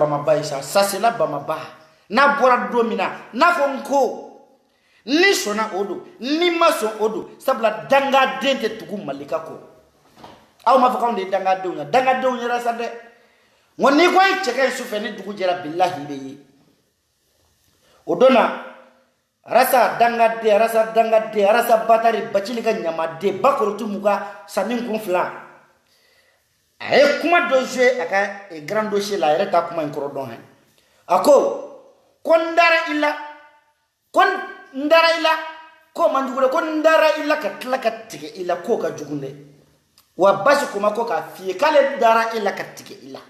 Bamaba ça c'est la Bamaba. Na bora domina, na fonko. Ni sona odo, ni maso odo, sabla danga dente tugu malika ko. Aw ma fakam de danga dewnya rasa de. Ngoni ko cheke sufe ni dugu jera billahi be. Odona rasa danga de, rasa batari bacili ka nyama de bakoro tumuga sanin konfla. Aye kuma dossier aka grand dossier la reta kuma en korodon he. Ako kondara illa ko manjugure kondara illa ka tlaka tike illa ko ka jugunde wa bashi kuma ko ka fiye kale dara illa ka tike illa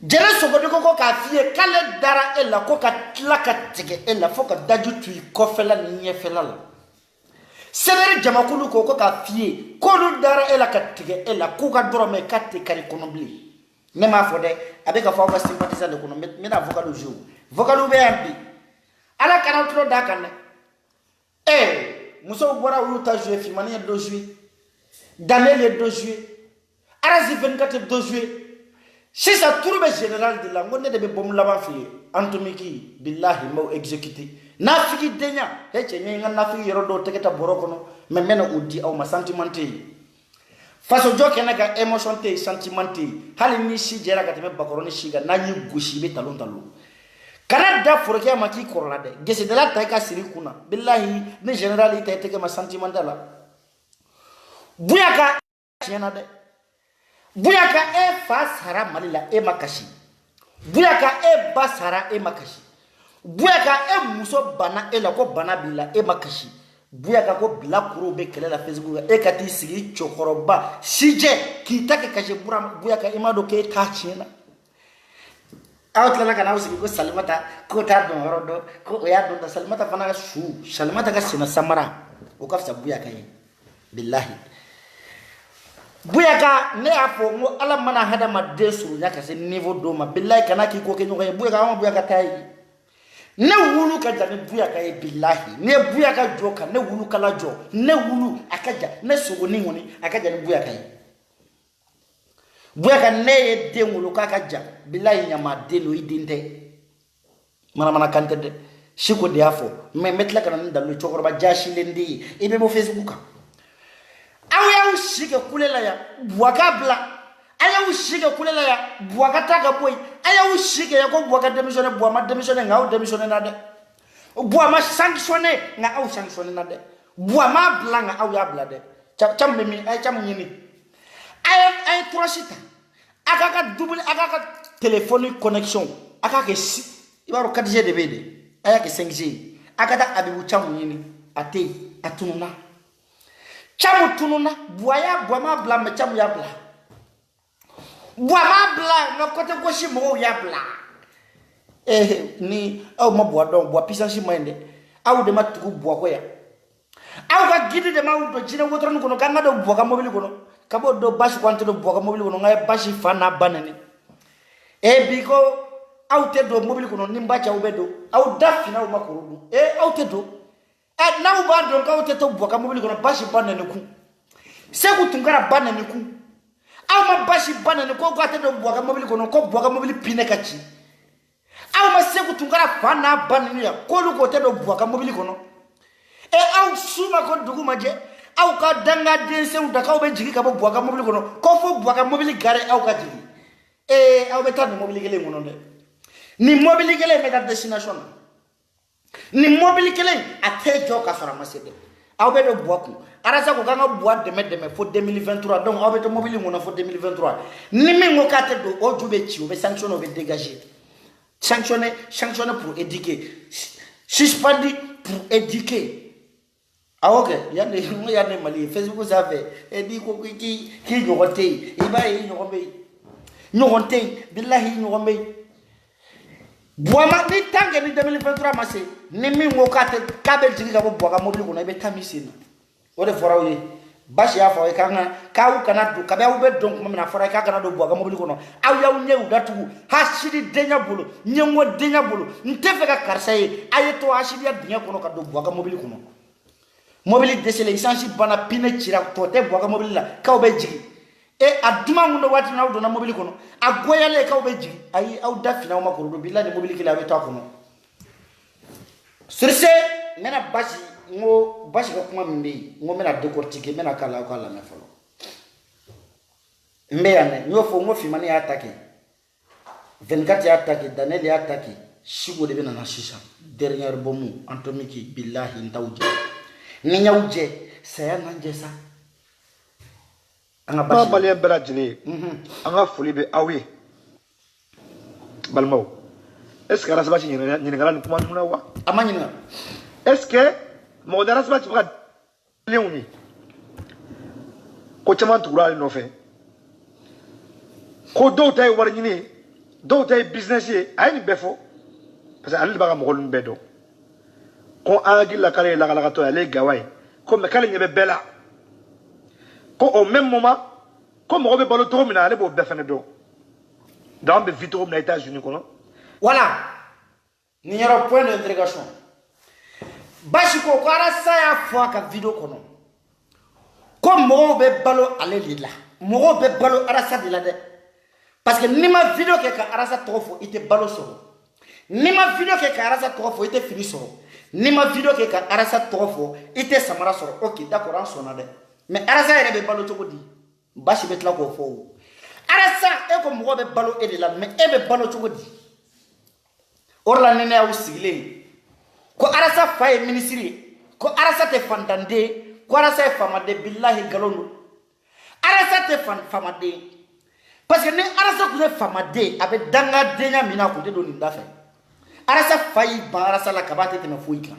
jere sogodo ko ka fiye kale dara illa ko ka tlaka tike illa fo ka daju tui ko fela ni fela la sebere jamakulu ko ka fiye ko lu dara illa ka tike illa ko ka dorome katte kari konobli ne ma fode avec fa ka sympathiser de kono me na vocal jour vocal be ambi ala kana tro da kan muso bora wuta jouer fi mani 2 juillet dans les 2 juillet arazi 24 2 juillet c'est ça tourbe général de la ngone de be bom laba fi antumiki billahi mo exécuter na fiki denya hece nyenga na fiki rodo teketa borokono me mena udi au ma sentimenté faso joke naga emotion te sentimenté hali ni si jera ga tebe bakoroni shiga nanyi gushi be talon talon kana da foroke ma ki korla de gese de la tay ka siri kuna billahi ni general ite teke ma sentimentala buyaka chena de buyaka fasara malila makashi buyaka basara makashi buyaka muso bana la ko bana bila makashi buyaka ko bila kuro be kelela Facebook kati sigi chokoroba sije kitake kashe buyaka imado ke ta chena awtala kana usigi ko salimata ko ta don rodo ko ya don salimata fana su salimata ka sina samara o kafsa buyaka yi billahi buyaka ne apo mo ala mana hada ma desu nyaka se niveau do ma billahi kana ki ko ke nyoka buyaka tayi ne wulu ka jani buyaka yi billahi ne buyaka joka ne wulu kala jo ne wulu akaja ne sogoni ngoni akaja ne buyaka yi buyaka ne de wulu kakaja billahi nyama de no idinte mana kante de shiko de afo me metla kana ndalu chokoroba jashi lendi ibe mo Facebook awu shike kulela ya bwaka bla aya ushike kulela ya bwaka taka boy aya ushike ya ko bwaka demissionne bwa ma demissionne nga o demissionne na de bwa ma sanctionné nga au sanctionné na de bwa ma bla nga au ya bla de cham memi ay cham nyini ay trochita akaka double akaka téléphone connexion akaka si ibaro 4G de bede aya ke 5G akata abibu cham nyini ate atununa chamu tununa bwa ma bla me chamu ya bla bwa ma bla na kote goshi mo ya bla ni au ma bwa don bwa pisansi mende au de matuku bwa ko ya au ga gidi de ma do jina wotro no kono kanga do bwa ka mobile kono kabo do bashi kwante do bwa ka mobile kono ngai bashi fana banani biko au te do mobile kono nimbacha ubedo au dafi na umakurudu au te do na uba do ka te to bwa ka mobile kono bashi banani ku se ku tungara banani ku aw ma bashi banani ko gata do bwa ka mobile kono ko bwa ka mobile pine kachi aw ma se ku tungara fana banani ya ko lu ko te do bwa ka mobile kono aw suma ko dugu maje aw ka danga dense u dakaw be jigi ka bwa ka mobile kono ko fo bwa ka mobile gare aw ka jigi aw be tan mobile gele ngono de ni mobile gele me da destination ni mobile gele ate jo ka sora masede aw be do bwa ku arasa ko kanga bwa deme fo 2023 donc aw be to mobile ngono fo 2023 ni mi ngoka te do o jube chi o be sanction o be dégager sanctionné pour éduquer suspendu pour éduquer ok yane mali Facebook ça fait edi ko ki nyogote iba yi nyogote billahi nyogote boama ni tangue ni 2023 masse ni mi ngoka te kabel jigi ka bo ka mobile ko na be tamisina o de fora wi bashi ya fa kanga ka u kana du ka be u be donc mo na fora ka kana do bo ka mobile ko no aw ya u nyew datugu hashidi denya bulu nyengo denya bulu ntefe ka karsaye ayeto hashidi ya denya ko no ka do bo ka mobile ko no mobile décelé essence bana pine chira tote bo ka mobile la ka o be jigi e aduma ngundo wati na udo na mobile kono agoyale ka obeji ayi au dafina ma korudo billahi mobile kila beto kono surse mena bashi ngo bashi ko kuma mbe ngo mena décortiquer mena kala kala me folo mbe yane nyo fo ngo fi mani attaquer 24 attaquer Daniel attaquer shigo de bena na shisha dernier bomu antomiki billahi ntawje ni nyawje saya nanje sa anga bashi ba balien bela jini anga foli be awi balmo est ce que rasa bashi ni ngala ni kuma tuna wa amani nga est ce que mo dara rasa bashi ba leuni ko chama tura no fe ko do tay war ni do tay business yi ay ni befo parce que ali ba mo golun bedo ko agi la kale la kala to ale gawai ko me kale nyebe bela ko au même moment comme on veut balo to mina ale bo befene do dans be vidéo na États-Unis kono voilà ni yaro point d'interrogation bashi ko ara saya fo ka vidéo kono ko mo be balo ale lila mo be balo ara sa dila de parce que ni ma vidéo ke ka ara sa tofo ite balo so ni ma vidéo ke ka ara sa tofo ite fini so ni ma vidéo ke ka ara sa tofo ite samara so OK d'accord en sona de mais arasa ere be balo chokodi bashi betla ko fo arasa e ko mo be balo e de la mais e be balo chokodi orla nene au sigile ko arasa faye ministry ko arasa te fandande ko arasa e famade billahi galonu arasa te famade parce que ne arasa ku famade abe danga denya mina ko de do ninda fe arasa fayi ba arasa la kabate te na fuika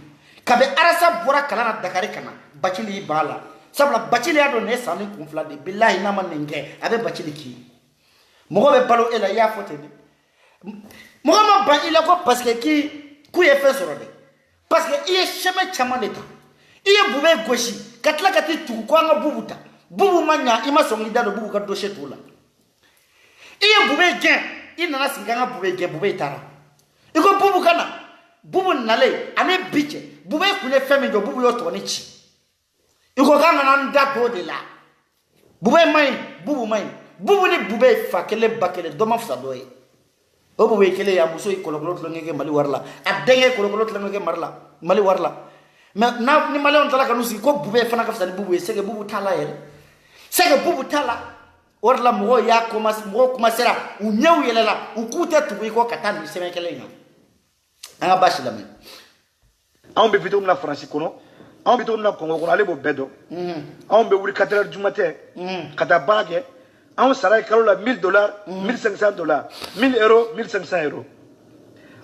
kabe arasa bora kala na dakari kana bachili bala sabla bachili ado ne sanu kunfla de billahi na man nge abe bachili ki mo be balo ela ya fotene mo ma ba ila ko parce que ki ku ye fait soro de parce que il est chemin chama leta il est boube goshi katla kati tu ko nga bubuta bubu manya ima songi dado bubu ka doshe tula il est boube gen il nana singanga boube gen boube tara iko bubu kana bubu nale ane biche boube kule femme do bubu yo to ne chi iko kanga nan dago de la bube mai bubu ni bube fakele bakele doma fsa doye o bube kele ya muso ikolokolo tlongeke mali warla adenge ikolokolo tlongeke mali warla mais na ni mali on tala kanusi ko bube fana ka fsa ni bubu sege bubu tala yele sege bubu tala warla mo ya komasera unyew yelela ukute tuko ko katani seme kele nya anga bashi la men on be vidéo na français kono on bito na Congo ko ale bo bedo on be wuri 4h du matin kata bagé on sara kalo la $1000 $1500 €1000 $1500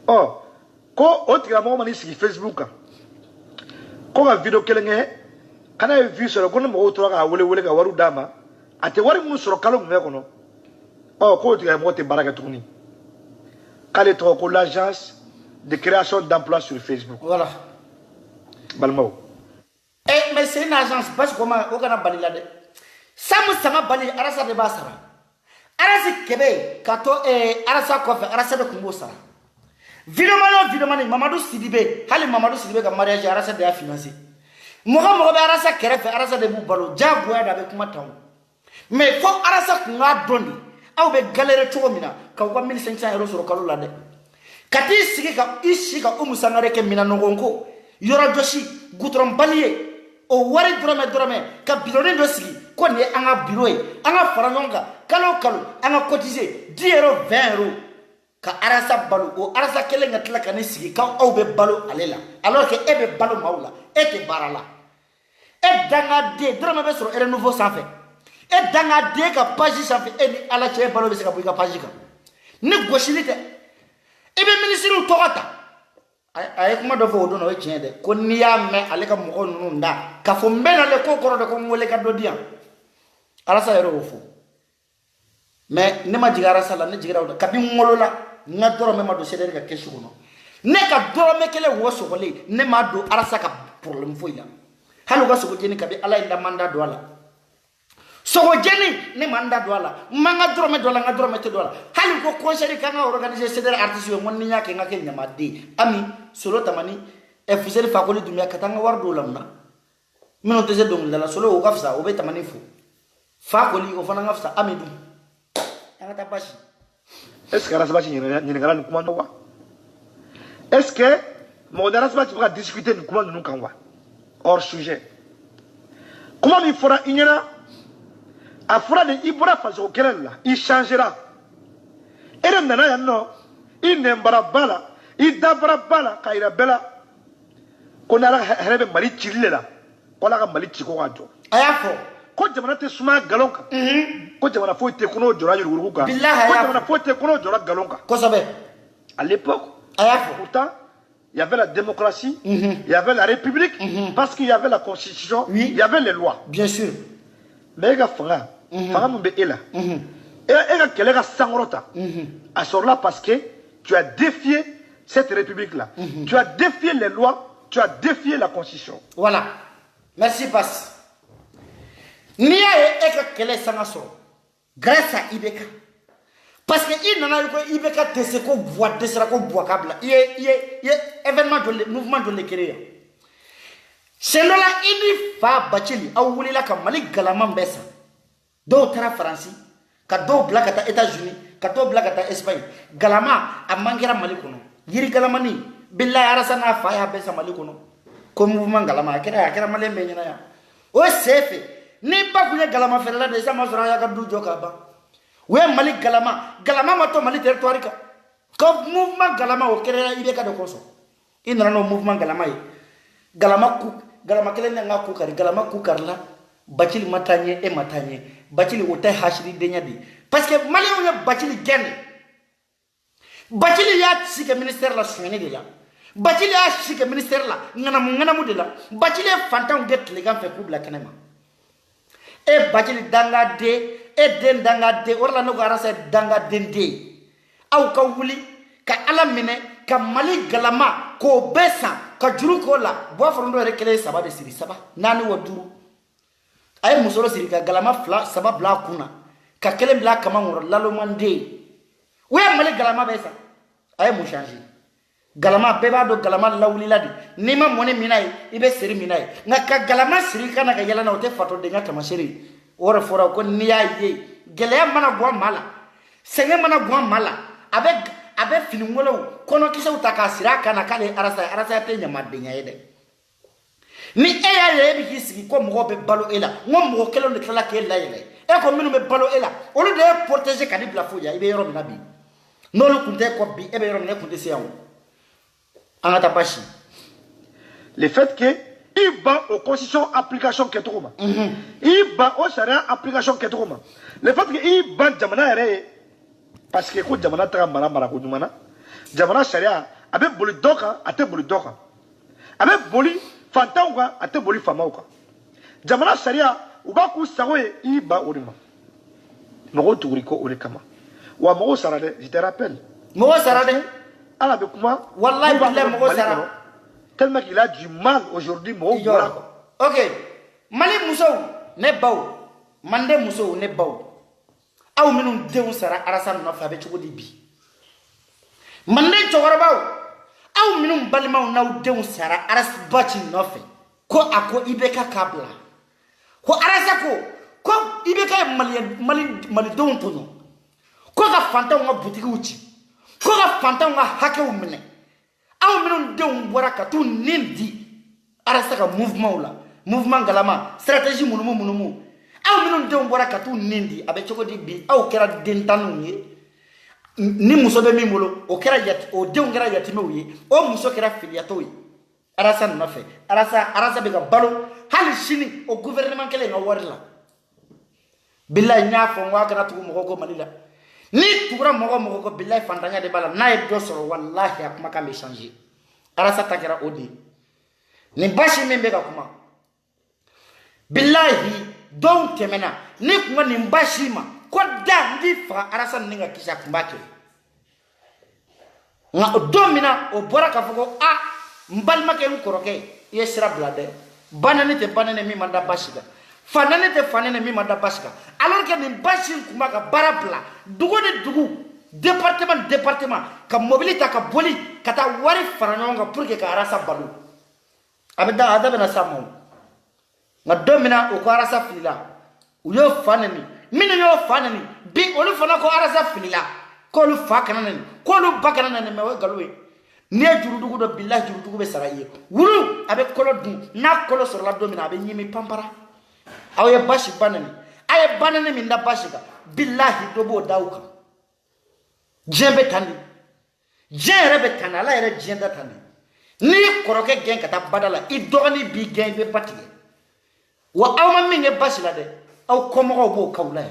oh ko otiga mo mani si Facebook ko ga video kelenge kana vu sur ko mo to ga wole ga waru dama ate wari mu soro kalo me kono oh ko otiga mo te baraka tuni kale to ko l'agence de création d'emploi sur Facebook voilà balmo mais c'est une agence parce que comment on a bali là de samu sama bali arasa de basara arasi kebe kato arasa kofe arasa de kumbo sara video mani Mamadou Sidibé hali Mamadou Sidibé ka mariage arasa de a financé mogo be arasa kerefe arasa de bu balo jago ya da be kuma taw mais fo arasa kunga dondi aw be galère to mina ka ko 1500 € sur kalo la de kati sigi ka ishika umusangare ke mina nongonko yoro joshi gutron balier o wari drome ka bilone do sigi ko ne anga bureau anga faranonga kalo anga cotiser 10 €, 20 €, ka arasa balu o arasa kelenga tla kan sigi ka aw be balo alela alors que e be balo maula e te barala e danga de drome be sur nouveau sans fait e danga de ka page sans fait e ni ala che balo be se ka buika page ka ne goshilite e be ministre togata ay kuma do fo do no chende ko niya me ale ka mo nunda ka fo mbena le ko koro de ko ngole ka do dia arasa yero fo mais ne ma jigara sala ne jigara ka bi ngolo la na doro me ma do seder ka keshu no ne ka doro me kele wo so gole ne ma do arasa ka problème fo ila halu ga so ko jeni ka bi ala inda manda do ala so ko jeni ne manda do ala manga doro me do ala nga doro me te do ala halu ko conseil ka nga organiser seder artiste yo mon niya ke nga ke nyama de ami solo tamani e fusel fakoli dumia katanga war do lamna mino tese dong la solo o gafsa o be tamani fu Fakoli au fana ngafsa Amidou. Angata bashi. Est-ce que Arasa Bachi n'y a pas de est-ce que mon Arasa va discuter de comment nous kanwa hors sujet. Comment il fera ignora a fera de Ibora façon qu'elle là, il changera. Et le nana non, il n'embara bala, il dabra bala, kaira bella. Qu'on a la mali chile là, qu'on a la mali chico radio. Ayafo. Quand jamana te suma galonka. Quand jamana faut te kono jora yuruka. Billah Quand jamana faut te kono jora galonka. Kosabe. À l'époque, Ayafo. pourtant, il y avait la démocratie, il y avait la république, parce qu'il y avait la constitution, il y avait les lois. Bien sûr. Mais il y a Fanga, Fanga Mbe est là. Et il y a quelqu'un Sangrota. À ce là parce que tu as défié cette république-là. Tu as défié les lois, tu as défié la constitution. Voilà. Merci, Pass. Nia et quel est Sangaso grâce à Ibeka. Parce que il n'en a eu que Ibeka Teseko voit Tesako Boakabla. Il est événement de mouvement de l'écrire. C'est là il fa Bachili, a ouvert la Kamali Galaman Bessa. D'autres Français, Kado Black à États-Unis, Kado Black à Espagne. Galama a Mangera Malikono. Yiri Galamani, Billa Arasana Faya Bessa Malikono. Comme mouvement Galama, Kera Malé Benaya. Oh, c'est fait. Ni pas que galama fait là déjà moi sera ya du joka ba ouais mali galama mato mali territoire ka comme mouvement galama au kéré ibeka de koso inra no mouvement galama yi galama kelen nga ku kari galama ku karla bacili matanye e matanye bacili wote hashiri denya di parce que mali on bacili gen bacili ya sike ministère la soigné de là bacili ya sike ministère la ngana mu de là bacili fantan get les gars fait pour la kanema e bacili danga de e den danga de orla no garasa danga dende aw ka wuli ka ala mine ka mali galama ko besa ka juru ko la bo forondo rekele saba de siri saba nani waduru ay musoro siri ka galama fla saba bla kuna ka kele bla kama ngoro lalo mande we mali galama besa ay mu changer galama beba do galama lawuli ladi nima moni minai ibe siri minai ngaka galama siri kana ka yala na ote fato de ngata mashiri ora fora ko niya ye gele mana gwa mala senge mana gwa mala abe fini ngolo kono kisa utaka sira kana kale arasa te nyama de nyaede ni eya ye bi hisiki ko mo be balo ela ngom mo kelo ne kala ke la yele e ko minu be balo ela o lu de protéger kadi bla foya ibe yoro minabi nolu kunte ko bi ebe yoro ne kunte siawo. Le fait que il bat aux constitutions application Ketrouma. Il bat aux charia application Ketrouma. Le fait que il bat Jamana parce que quand Jamana Tramana Marakoumana, Jamana charia avec boli doka, a te boli doka. Avec boli fantauka, a te boli famauka. Jamana charia, Ubaku Sawe, il bat Orima. Moro Touriko Orikama. Ou à Moro Sarade, je te rappelle. Moro Sarade. Allah de comment Wallahi billahi Moro Sarade. Tellement qu'il a du mal aujourd'hui, Moro Sarade. Ok. Mali Moussou, ne baou. Mande Moussou, ne baou. Aou minum deun sara arasan na fabe choko dibi. Mande chokorabao. Aou minum balimau na deun sara aras bachi nofe. Ko ako ibeka kabla. Ko arasa ko ibeka mali deun tono. Ko ka fanta nga boutique uchi. Ko ka fanta nga hake umene. Aou minum deun boraka tu nindi. Arasa ka mouvement la. Mouvement galama, stratégie munumu. Aw minun de mbora katu nindi abe choko di bi aw kera dentanu ye ni muso be mimolo o kera yat o de ngara yatime wi o muso kera filiato wi arasa na fe arasa be ga balo hali shini o gouvernement kele nga warla billahi nya fo wa kana tu mo ko malila ni tubra mo ko billahi fandanya de bala na e do soro wallahi akuma ka me changer arasa takera odi ni bashi membe ga kuma billahi donc temena ni kuma ni mbashima ko dangi fa arasa ninga kisha kumbake nga domina o boraka foko a mbalma ke nkoroke yesira blade banane te banane mi manda bashika fanane te fanane mi manda bashika alors que ni bashil kuma ka barabla dugo de dugu département ka mobilité ka boli kata wari faranonga pour que ka arasa balu abeda adabena samo nga domina o ko arasa filila u yo fa nani minu yo fa nani bi olu fana ko arasa filila ko olu fa kana nani ko olu ba kana nani me we galwe ne jurudugu do billahi jurudugu be saraye wulu abe kolo dun na kolo soro la domina abe nyimi pampara awe bashi banani aye banani min da bashi ka billahi do bo dawka jembe tandi jere be tanala ere jenda tandi ni koroke gen kata badala i dogani bi gen be patige wa awma minge bashi la de aw komo bo kawla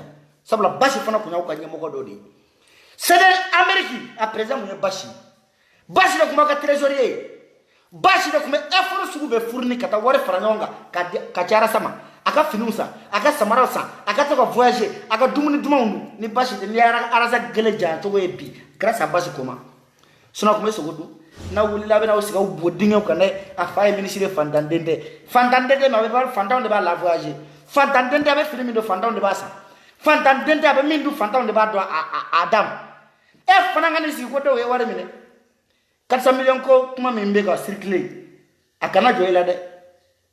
sabla bashi fana kunya ko nyemo ko do di sede ameriki a présent mu bashi bashi da kuma ka trésorier bashi da kuma effort sugu be fourni kata wore faranyonga ka cara sama aka finusa aka samarasa aka to voyager aka dumuni dumandu ni bashi de ni arasa gele jan to we bi grâce à bashi koma suna kuma sogodu na wulila bena o siga bodinge ko ne a faye ministre fandandende ma be fandande ba la voyager fandandende be filmi do fandande ba sa fandandende be mindu fandande ba do adam e fana ngani si ko do we ware mine 400 millions ko kuma membe ka circuler akana joyela de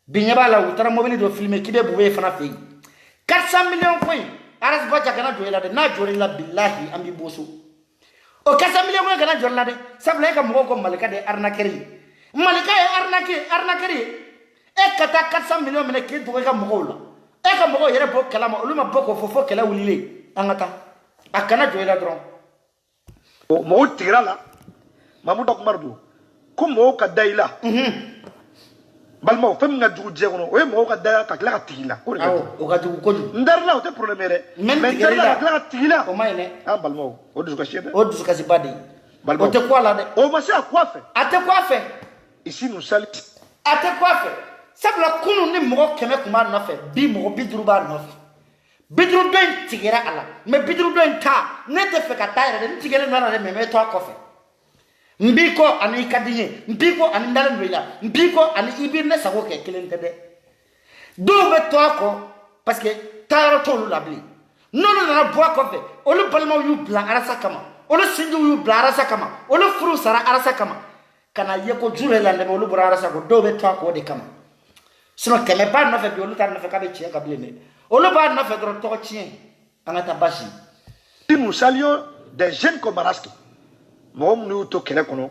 binya ba la utara mobile do filmer kibe buwe fana fe 400 millions ko aras ba jakana joyela de na joyela billahi ambi boso o 400 millions ko kana joyela de sabla ka mo ko malika de arnaquerie malika e arnaquerie e kata 400 millions mene ki do ka mo la e ka mo yere bo kala mo luma boko fofo kala wulile angata akana joyela dron mo tira la mamuda kumardu kumo ka daila balmo fem nga dugu jegono o mo ka da ka kla ka tigila ko o ka dugu ko ndar la o te problème mais ndar la ka tigila o mayne balmo o du ka chede o du ka si badi balmo o te quoi là de o ma sa quoi fait ate quoi fait ici nous salit ate quoi fait sabla kunu ni mo keme kuma na fait bi mo bidru ba na fait bidru den tigera ala mais bidru den ta ne te fait ka taire de tigere na na me to ko fait mbiko ani kadinye mbiko ani ndalan wela mbiko ani ibirne sago ke kelente de do be to ko parce que taro to lu labli non na boa ko fe o lu balma yu bla arasa kama o lu sinju yu bla arasa kama o lu furu sara arasa kama kana yeko jure la ndebe o lu bra arasa ko do be to ko de kama sino keme ba no fe bi o lu tar no fe ka be chien ka blene o lu ba no fe dro to chien angata bashi nous saluons des jeunes comme Maraski mom nous to kele kono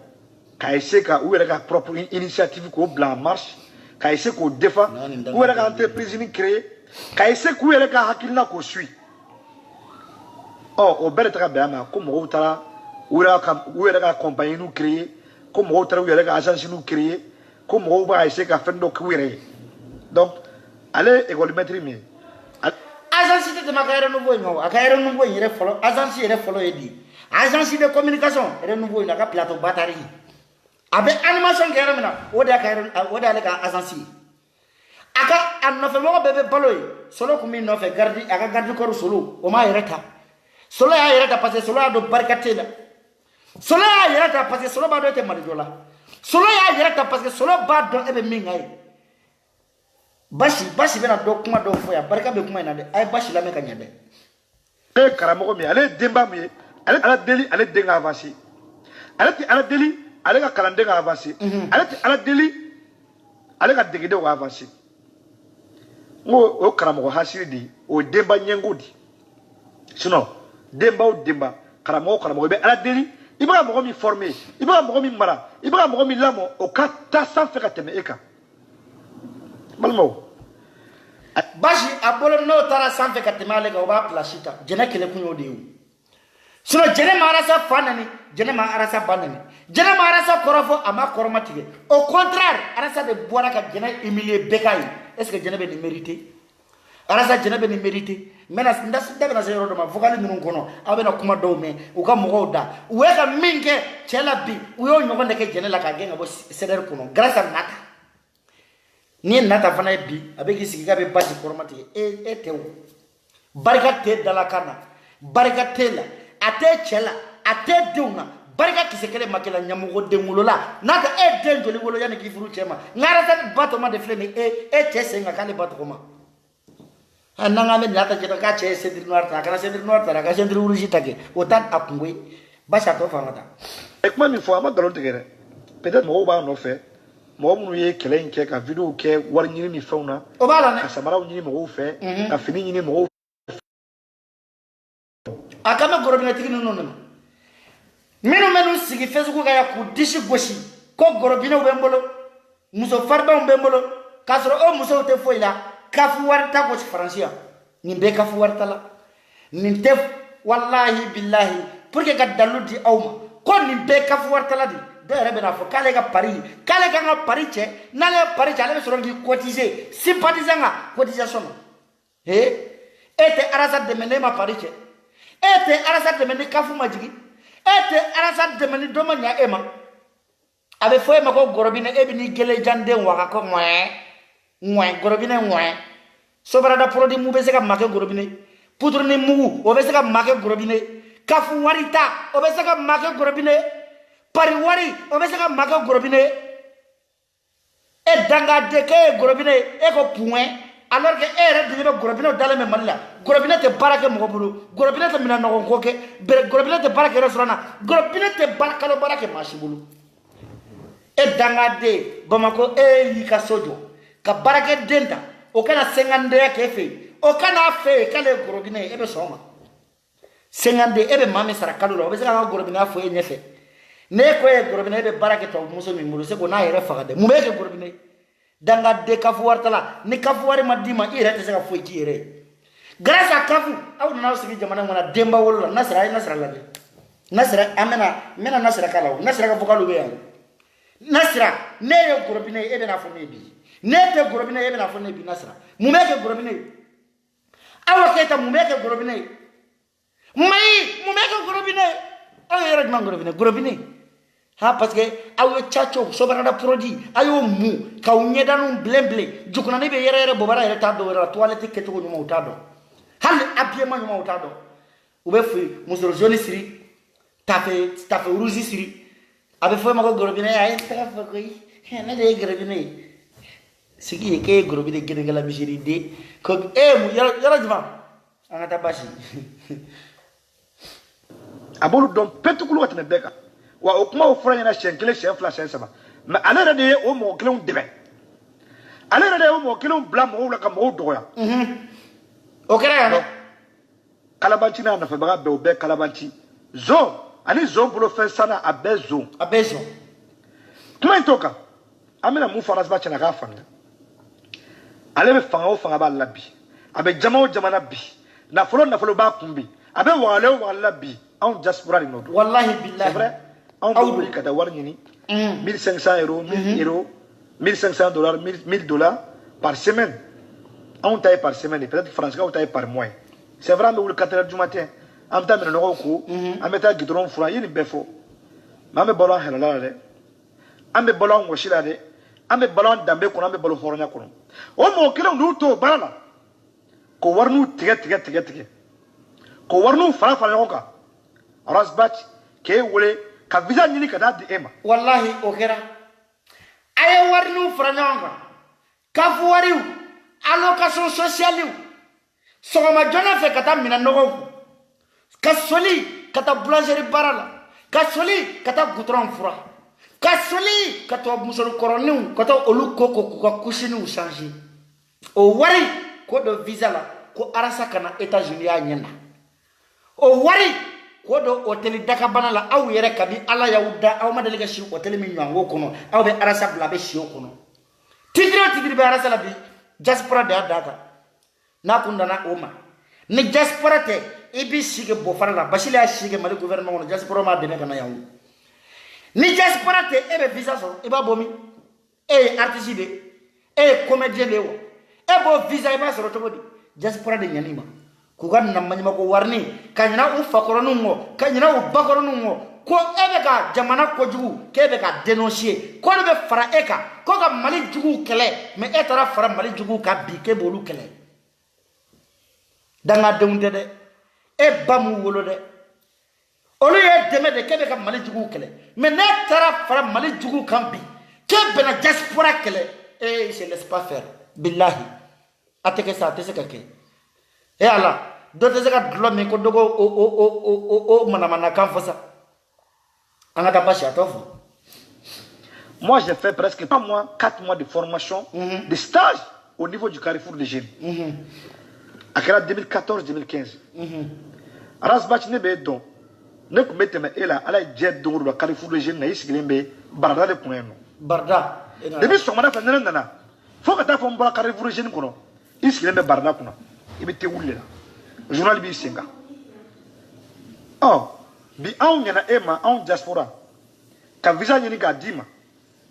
ka essayer ka ou ka propre initiative ko blanc marche ka essayer ko défend ou ka entreprise ni créer ka essayer ko ka hakilna ko suit o bele ta ba ma ko mo utara ou ka compagnie nous créer ko mo utara ou ka agence nous créer ko mo ba essayer ka fendo ko donc allez écolométrie mais agence de makayre no boy no akayre no boy yere follow agence yere follow edi agence de communication ere nouveau ina ka plateau batterie abe animation kere mina oda ka agence aka annofe mo bebe baloy solo kumi no fe gardi aka gardi ko solo o ma yereta solo ya yereta parce que solo do barkatela solo ya yereta parce que solo ba do te maridola solo ya yereta parce que solo ba do ebe mingai bashi bena do kuma do foya barka be kuma ina de ay bashi la me kanyade e karamo mi ale demba mi ala deli ale denga avancer ala deli ale ka kalande ga avancer ala deli ale ka degede ga avancer ngo o karamo hasiri di o demba nyengodi sinon demba karamo be ala deli ibra mo mi former ibra mo mi mara ibra mo mi lamo o ka ta sans faire teme eka balmo bashi abolo no tara sans faire teme ale ga o ba plashita jena kele kunyo de sino jene marasa fanani jene ma arasa banani jene ma arasa korofo ama koromatige au contraire arasa de boira ka jene humilier bekay est-ce que jene be ni mérité arasa jene be ni mérité mena ndas debe na zero do ma vocal nunu kono abena kuma do me u ka mo da u ka minke chela bi u yo nyogo ndeke jene la ka genga bo seder kono grâce à nata ni nata fana bi abeki sikika be baji koromatige e tew barka te dalakana barka tela ate chela ate deuna barika kisekele makela nyamugo dengulola naka e denjoli wolo yani kifuru chema ngara ta bato ma de fleni e chesenga kale bato koma ananga me lata jeta ka che sendir noir ta kana sendir noir ta ka sendir uruji take otan apngwe basha to famata ekma mi fo ama galon tegere peut-être mo ba no fe mo mu ye kele nke ka video ke war nyini mi fauna o bala ne ka samara nyini mo fe ka fini nyini mo akame gorobine tigi no no menu sigi Facebook ga ya ku dishi goshi ko gorobine u bembolo muso farba u bembolo kasro o muso te foila kafu warta goshi francia ni be kafu warta la ni tef wallahi billahi pour que ga daludi awma ko ni be kafu warta la di de rebe na fo kale ga pari che nale pari che ale so ngi cotiser sympathiser nga cotisation ete arasa de mene ma pari che ete arasa de mene kafu majigi ete arasa de mene do manya ema abe fo ema ko gorobine ebini gele jande waka ko ngwe gorobine ngwe so barada produit mu be se ka make gorobine poudre ni mu o be se ka make gorobine kafu warita o be se ka make gorobine pari wari o be se ka make gorobine e danga de ke gorobine e ko point alors que ere de gorobine dale me malila gorobine te barake mo bulu gorobine te mina no ko ke gorobine te barake restaurant gorobine te baraka barake mashibulu e danga de bamako e yika sojo ka barake denta o kana sengande ke fe o kana fe kale gorobine e be soma sengande e be mame sara kalulo o be se ka gorobine afo e nyefe ne ko e gorobine e be barake to muso mi mulu se ko na ere fagade mu be ke gorobine danga de kafu wartala ni kafu wari madima ire te se ka fo ki ere grâce à kafu aw na sigi jamana mona demba wolo nasra la de nasra amena mena nasra kala nasra ka vokalu be ya nasra ne yo gorobine e be na fo ne bi ne te gorobine e be na fo ne bi nasra mu me ke gorobine awa keta mu me ke gorobine mai mu me ke gorobine aw yere man gorobine ha parce que aw chacho so barada produit ayo mu ka unyeda no blemble jukuna ne be yere bobara yere tado wala toilette keto ko nyuma utado hal abiema nyuma utado ube fu musoro joni siri tafe uruzi siri abe fo ma ko gorobine ay taka fa ko yi na de gorobine sigi ke gorobine gene ngala misiri de ko mu yara juma angata bashi abolu don petukulu watne beka wa okuma o fura yana shenkele shefla shensaba ma alere de o mo kelon debe alere de o mo kelon blam o la kam o doya o kera ya kalabanci na fa baga be o be kalabanci zo ani zo bulo fe sana abezo kuma intoka amena mu faras ba chana gafanga alebe fanga o fanga ba labi abe jamao jamana bi na folo ba kumbi abe wala bi on diaspora ni nodo wallahi billahi c'est vrai on peut kada warni 1500 euros 1000 euros 1500 dollars 1000 dollars par semaine on taille par semaine et peut-être français on taille par mois c'est vrai mais 4 heures du matin am ta me no ko am ta gidron fura yini befo ma me bolon helala de am me bolon woshila de am me bolon dambe ko am me bolon horonya ko o mo kilo nu to barala ko warnu tige ko warnu fara yoka rasbat ke wole ka visa nini ka dadi ema wallahi okera aye warnu fara yoka ka fu wariu allocation sociale so ma jona fe kata mina nogo ka soli kata boulangerie barala ka soli kata goutron fura ka soli kata musoro koronu kata olu koko ka kushini changer o wari ko do visa la ko arasa kana États-Unis a nyana o wari ko do hotel dakabana la aw yere kabi ala yawda aw madali ga shi hotel min nyango kono aw be arasa bla be shi kono tidri be arasa la bi diaspora de data na kunda na oma ni diaspora te ibi shige bo farala bashile a shige mali gouvernement no diaspora ma de kana yawo ni diaspora te ebe visa so iba bomi artiste de comédien de wo ebo visa iba so to bodi diaspora de nyanima ku gan na manyima ko warni kanyina u fakoro nungo kanyina u bakoro nungo ko ebe ka jamana ko jugu kebe ka dénoncer ko be fara eka ko ga mali jugu kele me etara fara mali jugu ka bi ke bolu kele danga deunde de e bamu wolo de olu ye deme de kebe ka mali jugu kele me ne tara fara mali jugu kan bi kebe na diaspora kele e je laisse pas faire billahi ateke sa tese ka ke e ala do tese ka dlo me ko dogo o mana kan fosa angata pas chatofo. Moi j'ai fait presque 4 mois de formation de stage au niveau du Carrefour de Génie. À 2014-2015. Arasbach ne be don. Ne ku meteme ela ala jet don do kalifu de jeune na isigilembe barada de kuneno. Barda. Depuis ce moment, il faut que tu aies un carré pour les jeunes. Il s'il est barda. Il est où là? Journal Bissinga. Oh, bi on y en a Emma, on diaspora. Quand visa y a dima.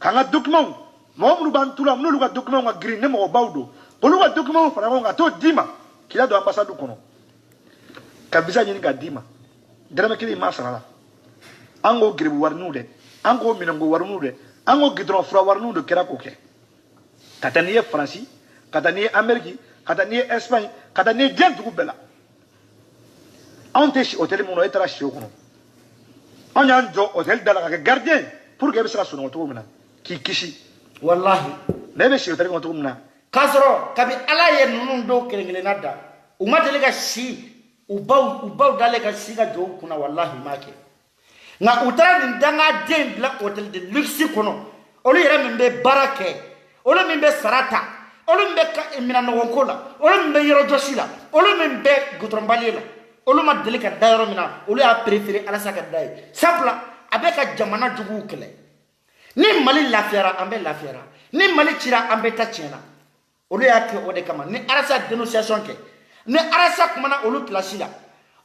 Quand un document, moi, nous ban tout là, nous le document, on green, nous au baudo. Pour le document, on a tout dima. Qu'il a de l'ambassade du Kono. Quand visa y a dima. Drame qu'il est massara. Ango gribu warnude. Ango minango warnude. Ango gidron fra warnu de kera koke kataniye France kataniye Amérique kataniye Espagne kataniye diɲɛ dugu bɛɛ la anw tɛ si hôtel mun na e taara si o kɔnɔ anw y'an jɔ hôtel da la ka kɛ gardien pour que e bɛ se ka sunɔgɔ cogo min na k'i kisi wallahi ne bɛ si hôtel kɔnɔ cogo min na k'a sɔrɔ kabi ala ye ninnu dɔw kelen-kelenna da u ma deli ka si u baw dalen ka si ka jɔ u kunna wallahi u m'a kɛ nga u taara nin dangaden bila hôtel de luxe kɔnɔ olu yɛrɛ min bɛ baara kɛ olu min bɛ sara ta olu min bɛ minɛnɔgɔnko la olu min bɛ yɔrɔjɔsi la olu min bɛ gudɔrɔnbali la olu ma deli ka da yɔrɔ min na olu y'a préféré alasa ka da ye sabula a bɛ ka jamana juguw kɛlɛ ni mali lafiyara an bɛ lafiyara ni mali cira an bɛ ta tiɲɛna olu y'a kɛ o de kama ni alasa dénonciation kɛ ni alasa kumana olu place la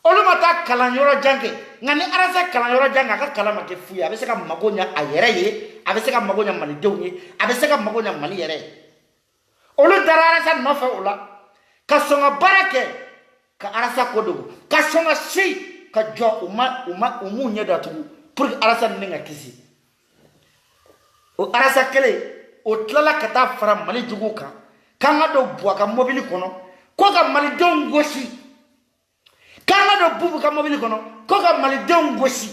olu ma taa kalan yɔrɔ jan kɛ nka ni arasa kalan yɔrɔ jan kɛ a ka kalan ma kɛ fu ye a bɛ se ka mago ɲɛ a yɛrɛ ye a bɛ se ka mago ɲɛ malidenw ye a bɛ se ka mago ɲɛ mali yɛrɛ ye olu taara arasa nɔfɛ o la ka sɔn ka baara kɛ ka arasa ko dogo ka sɔn ka si ka jɔ u m'u ɲɛ datugu pour que arasa ni ka kisi o arasa kelen o tilala ka taa fara mali juguw kan k'an ka don buwa ka mobili kɔnɔ ko ka malidenw gosi k'an ka don bubu ka mobili kɔnɔ ko ka malidenw gosi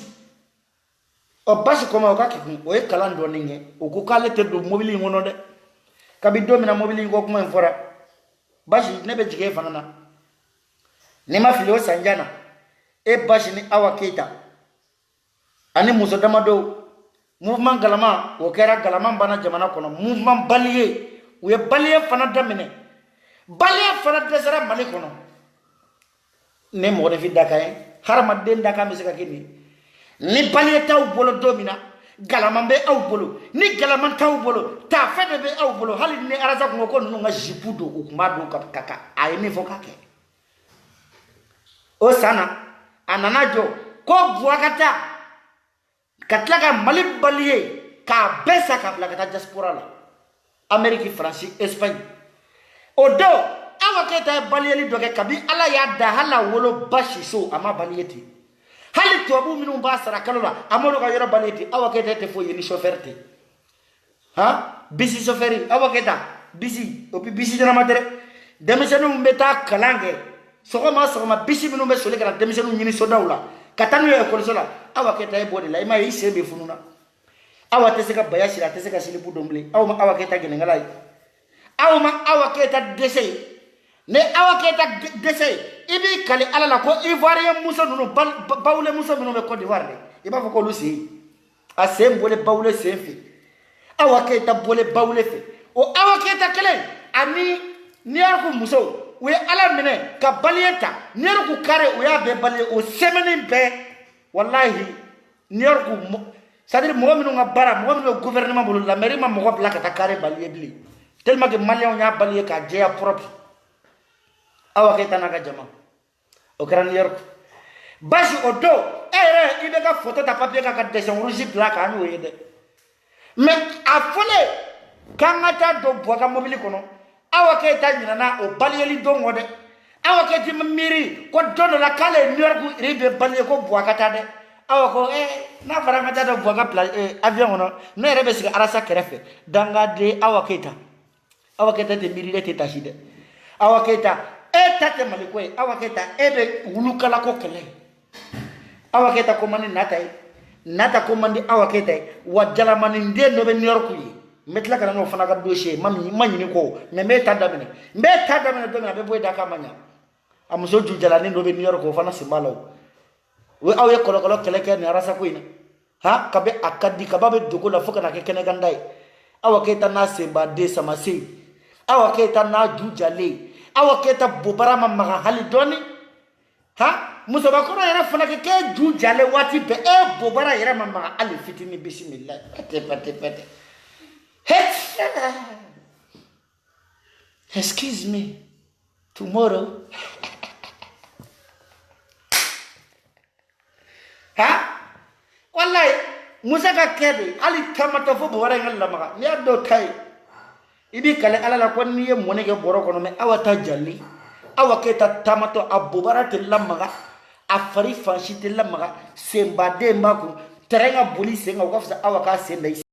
o basi kɔma o ka kekun o ye kalan dɔɔni kɛ o ko k'ale tɛ don mobili in kɔnɔ dɛ kabi don min na mobili in ko kuma in fɔra basi ne bɛ jigin e fana na ni ma fili o sanjan na e basi ni Awa Keita ani muso damadɔw mouvement galama o kɛra galama banna jamana kɔnɔ mouvement baliye u ye baliye fana daminɛ baliye fana dɛsɛra mali kɔnɔ ne mɔgɔninfin dakan ye hadamaden dakan bɛ se ka kɛ nin ni baliye t'aw bolo don min na galaman bɛ aw bolo ni galaman t'aw bolo taafɛ de bɛ aw bolo hali ni arasa kun ko ninnu ka jipu don u tun b'a don ka a ye min fɔ k'a kɛ o san na a nana jɔ ko buwakata ka tila ka mali baliye k'a bɛɛ sa ka bila ka taa diaspora la Amérique France Espagne o don Awa Keita ye baliyeli dɔ kɛ kabi ala y'a da hali wolo basi so a ma baliye ten hali tubabu minnu b'a sara kalo la a m'olu ka yɔrɔ baliye ten Awa Keita tɛ foyi ye ni chauffeur tɛ bisi chauffeur Awa Keita bisi o bi bisi ɲɛnama tɛ dɛ denmisɛnninw bɛ taa kalan kɛ sɔgɔma sɔgɔma bisi minnu bɛ soli ka na denmisɛnninw ɲini sodaw la ka taa n'u ye ekɔliso la Awa Keita ye bɔ de la i m'a ye i sen bɛ fununa awa tɛ se ka baya siri a tɛ se ka silipu dɔn bilen aw ma Awa Keita gɛnɛnkala ye aw ma Awa Keita dɛsɛ ye ne Awa Keita dɛsɛ ye i b'i kali ala la ko ivoirien muso ninnu bawule muso minnu bɛ Côte d'Ivoire dɛ i b'a fɔ k'olu sen a sen bɔlen bawule sen fɛ Awa Keita bɔlen bawule fɛ o Awa Keita kelen ani New York musow u ye ala minɛ ka baliye ta New York kare u y'a bɛɛ baliye o semaine bɛɛ walahi New York c'est-à-dire mɔgɔ minnu ka baara mɔgɔ minnu bɛ gouvernement bolo la mairie ma mɔgɔ bila ka taa kare baliye bilen tellement que maliyɛnw y'a baliye k'a jɛya propre Awa Keita n'a ka jama o kɛra New York basi o don e yɛrɛ i bɛ ka photo ta papier kan ka dessin rouge bila k'an y'o ye dɛ mais a fɔlen k'an ka taa don buwa ka mobili kɔnɔ Awa Keita ɲinana o baliyeli don kɔ dɛ Awa Keita ma miiri ko don dɔ la k'ale ye New York iri bɛ baliye ko buwa ka taa dɛ Awa ko n'a fɔra an ka taa don buwa ka avion kɔnɔ ne yɛrɛ bɛ sigi arasa kɛrɛfɛ dangaden Awa Keita Awa Keita tɛ miiri ne tɛ tasi dɛ Awa Keita e ta tɛ maliko ye Awa Keita e bɛ wulukala ko kɛlɛ Awa Keita ko man di Nata ye Nata ko man di Awa Keita ye wa jalamani den dɔ bɛ New York ye n bɛ tila ka na n'o fana ka dossier ma ɲini ko mais n bɛ ta daminɛ don min a bɛ bɔ e da k'a ma ɲa a muso ju jalanin dɔ bɛ New York o fana sen b'a la o aw ye kɔlɔkɔlɔ kɛlɛ kɛ nin arasa ko in na kabi a ka di kaba bɛ dogo la fo ka na kɛ kɛnɛganda ye Awa Keita n'a senbaden Samase Awa Keita n'a ju jalen Awa Keita bobara ma maga hali dɔɔni musobakɔrɔ yɛrɛ fana kɛ ju jalen waati bɛɛ bobara yɛrɛ ma maga hali fitinin bisimila pɛtɛ excuse me tomorrow wallahi musa ka kɛ de hali tamatɔ fo bobara in ka lamaga n'i y'a dɔw ta ye i b'i kale ala la ko n'i ye mɔni kɛ bɔrɔ kɔnɔ mɛ awa ta jali awa kɛta tamatɔ a bobara tɛ lamaga a fari fansi tɛ lamaga senbaden b'a kun tɛrɛn ka boli sen kan o ka fisa awa k'a sen da